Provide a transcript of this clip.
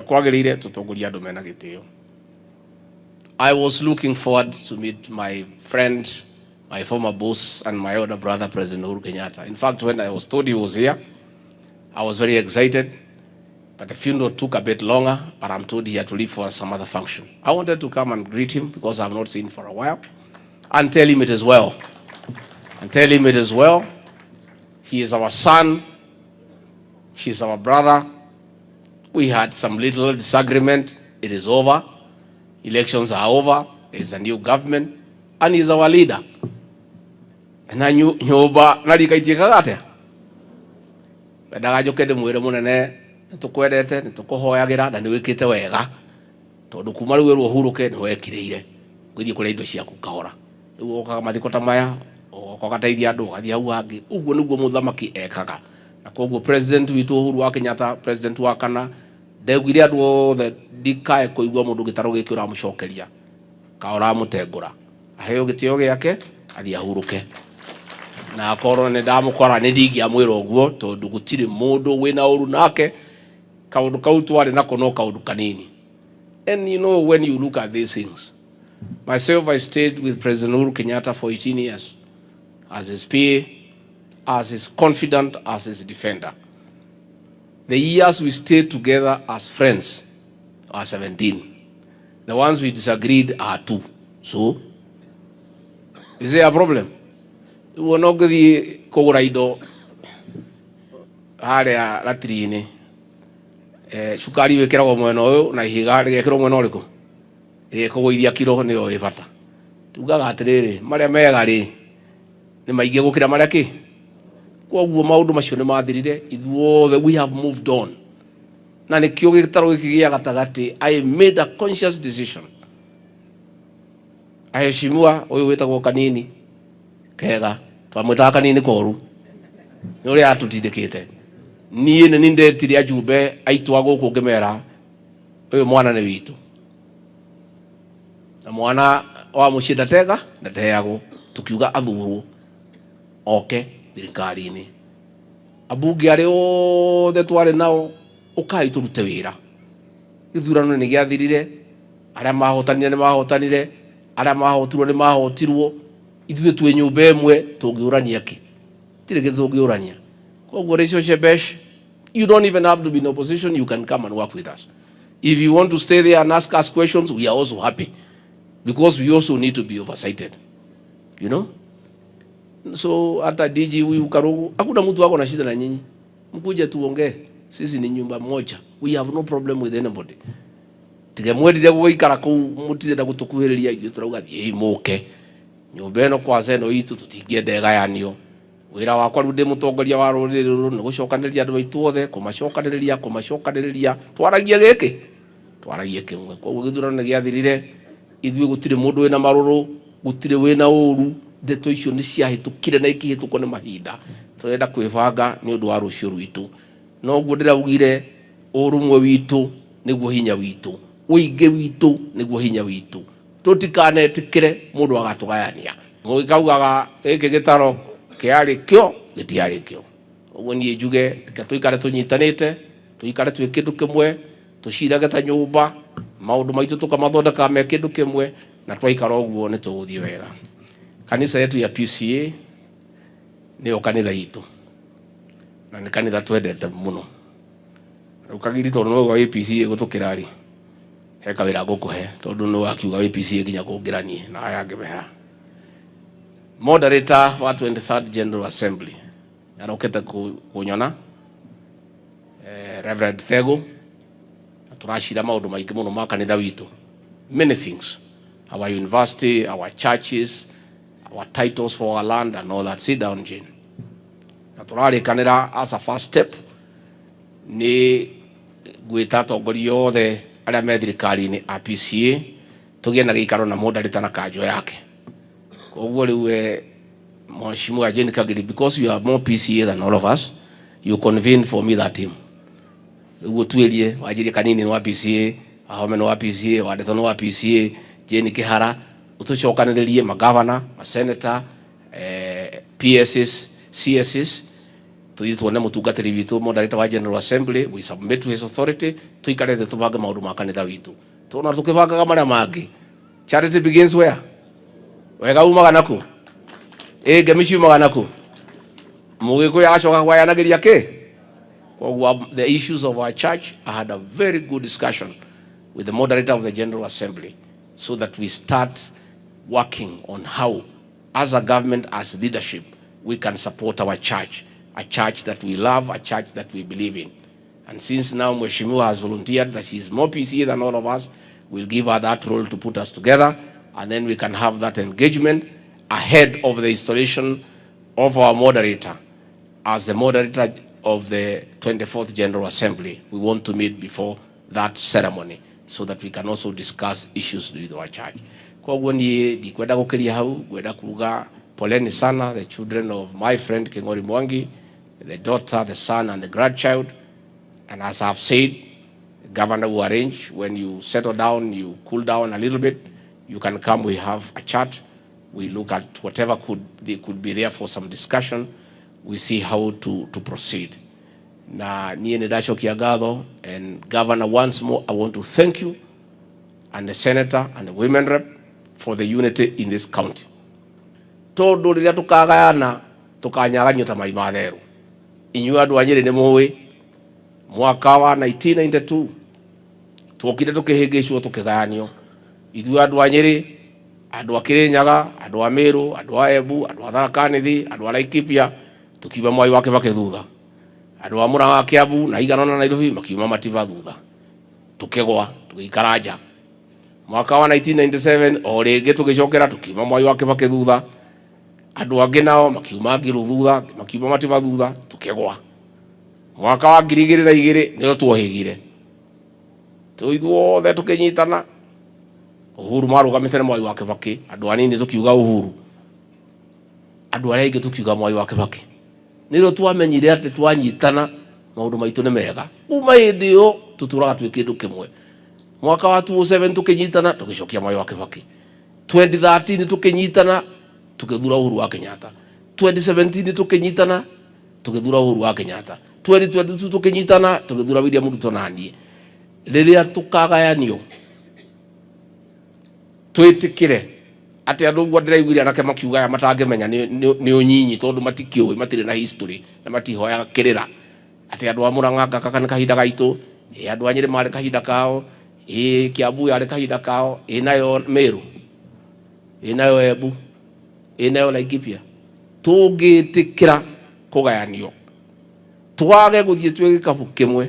kwagirire tutongoria andu mena gitio. I was looking forward to meet my friend, my former boss, and my older brother, President Uhuru Kenyatta. In fact, when I was told he was here, I was very excited, but the funeral took a bit longer, but I'm told he had to leave for some other function. I wanted to come and greet him because I've not seen him for a while, and tell him it is well. And tell him it is well. He is our son. He's our brother. We had some little disagreement. It is over. Elections are over. There's a new government, and he's our leader. And I knew nyoba narikaitika gate. Bendaga jokede mwire munene tukwendete nitukuhoyagira na niwikite wega. Tondu kuma riu Uhuru ke ni wekiriire. Gwithie kuri indo ciaku kahora. Riu okaga mathiko ta maya, okateithia andu gathia hau hangi. Uguo niguo muthamaki ekaga. Na koguo president witu Uhuru Kenyatta, president wa kana, ndegwire andu othe ndikae kuigua mundu gitaro giki uramucokeria. Kaora mutengura. Aheo gitio giake athie ahuruke. Na akorwo ni ndamukora ni ndingiamwira uguo tondu gutiri mundu wina uru nake kaundu kau twari nako no kaundu kanini. And you know, when you look at these things, myself, I stayed with President Uhuru Kenyatta for 18 years as his PA, as his confidant, as his defender. The years we stayed together as friends are 17. The ones we disagreed are 2. So, is there a problem? We no gthi kugura indo haria latrini cukari wikiragwo mwena uyu na ihiga rigekirwo mwena uriku rigekugoithia kiro ni o ibata tugaga atiriri maria mega ri ni maingi gukira maria ki koguo maundu macio ni mathirire ithuothe we have moved on na nikio gitaro giki gia gatagati I made a conscious decision aheshimiwa uyu witagwo kanini kega twamwita kanini koru ni uri atutindikite nie ni ndetire ajumbe aitwa guku ngimera uyu mwana ni witu na mwana wa mucinda tega na teago tukiuga athurwo oke thirikari-ini abunge ari othe twari nao ukai turute wira ithurano ni giathirire aria mahotanire ni mahotanire aria mahotirwo ni mahotirwo ithuĩ twĩ nyũmba ĩmwe tũngĩũrania kĩ tire kĩ tũngĩũrania koguo relationship you don't even have to be in opposition, you can come and work with us. If you want to stay there and ask us questions, we are also happy because we also need to be oversighted, you know. So hata DG huyu Karugu hakuna mtu wako na shida na nyinyi, mkuje tuongee, sisi ni nyumba moja, we have no problem with anybody. Tigemwendithia guikara kuu mutire na gutukuhiriria ithuĩ turauga thii muke nyumba ĩno kwa zeno itu tutingiende gayanio. Wira wakwa riu ndi mutongoria wa ruriri ruru ni gucokaniriria andu aitu othe kumacokaniriria twaragie kimwe koguo githurano ni giathirire ithuĩ gutire mundu wina maruru gutire wina uru ndeto icio ni ciahitukire na ikihituko ni mahinda turenda kwibanga ni undu wa rucio rwitu no guo ndiraugire urumwe witu niguo hinya witu uingi witu niguo hinya witu tutikanetikire mundu agatugayania ngikaugaga giki gitaro kiari kio gitiari kio uguo nie njuge tuikare tunyitanite tuikare twi kindu kimwe tucirage ta nyumba maundu maitu tukamathondeka me kindu kimwe na twaikara uguo ni tuguthie wega. Kanisa yetu ya PCA niyo kanitha itu na ni kanitha twendete muno ukagiri tondu no gwa PCA gutukirari heka wira gukuhe tondu no akiuga PCA ginya kungiranie na aya ngimeha moderator wa 23rd General Assembly arokete kunyona Reverend Thego turashira maundu maingi muno ma kanitha witu, many things, our university, our churches, our titles for our land and all that. Sit down, Jane. Na turarikanira as a first step ni gwita atongoria othe aria me thirikari-ini a PCA tugie na gikaro na moderator na kanjo yake. Koguo riu Mheshimiwa Jane Kagiri, because you are more PCA than all of us, you convened for me that team. Riu tuerie wajirie kanini wa PCA, ahome wa PCA, wadeto wa PCA, Jane Kihara, utucokaniririe magavana, masenator, PSs, CSs, tuthi tuone mutungatiri witu moderator wa General Assembly, we submit to his authority, tuikare the tubange maundu ma kanitha witu tuna tukibangaga maria mangi. Charity begins where? Wega umaga naku ngemi ciumaga naku mugikuyu agacoka gwayanagiria ki. The issues of our church, I had a very good discussion with the moderator of the General Assembly so that we start working on how, as a government, as leadership, we can support our church, a church that we love, a church that we believe in. And since now Mheshimiwa has volunteered that she is more PCA than all of us, we'll give her that role to put us together, and then we can have that engagement ahead of the installation of our moderator. As the moderator of the 24th General Assembly, we want to meet before that ceremony so that we can also discuss issues with our church. Kwa hivyo ni dikwenda gukiria hau, gwenda kuruga poleni sana the children of my friend Kingori Mwangi, the daughter, the son and the grandchild. And as I've said, the governor will arrange when you settle down, you cool down a little bit, you can come, we have a chat, we look at whatever could be there for some discussion. We see how to proceed. Na niye nidachokia ngatho, and Governor, once more I want to thank you and the senator and the women rep for the unity in this county. Tondu riria tukagayana tukanyaganio ta mai matheru. Inyuĩ andu a Nyeri nĩ mũĩ mwaka wa 1992 twokire tukihĩngĩcwo tukĩgayanio. Ithuĩ andu a Nyeri, andu a Kirinyaga, andu a Meru, andu a Embu, andu a Tharaka Nithi, andu a Laikipia tukiuma Mwai wa Kibaki thutha, andu a Murang'a, Kiambu na Igana na Nairobi makiuma Mativa thutha, tukigwa tugĩikara nja. Mwaka wa 1997 o rĩngĩ tugĩcokera tukiuma Mwai wa Kibaki thutha, andu angĩ nao makiuma Ngilu thutha, makiuma Mativa thutha, tukigwa. Mwaka wa 2002 nĩyo twohĩgire ithuothe tukinyitana. Uhuru marũgamĩte na Mwai wa Kibaki, andu anini tukiuga Uhuru, andu arĩa aingĩ tukiuga Mwai wa Kibaki. Nĩrĩo twamenyire atĩ twanyitana maũndũ maitũ nĩ mega. Kuma hĩndĩ ĩyo tutũraga twĩ kĩndũ kĩmwe. Mwaka wa 2007 tukinyitana tugicokia Mwai wa Kibaki, 2013 tukinyitana tukithura Uhuru wa Kenyatta, 2017 tukinyitana tukithura Uhuru wa Kenyatta, 2022 tukinyitana tukithura William Ruto na niĩ. Rĩrĩa tukagayanio twĩtĩkĩre atĩ andũ ũguo ndĩraiguire anake makiuga aya matangĩmenya nĩ ũnyinyi tondũ matikĩũĩ, matirĩ na history na matihoyaga kĩrĩra atĩ andũ a Murang'a gaka nĩ kahinda gaitũ, andũ a Nyeri marĩ kahinda kao, Kiambu yarĩ kahinda kao, nayo Meru, nayo Embu, nayo Laikipia. Tũngĩtĩkĩra kũgayanio twage gũthiĩ twĩ gĩkabũ kĩmwe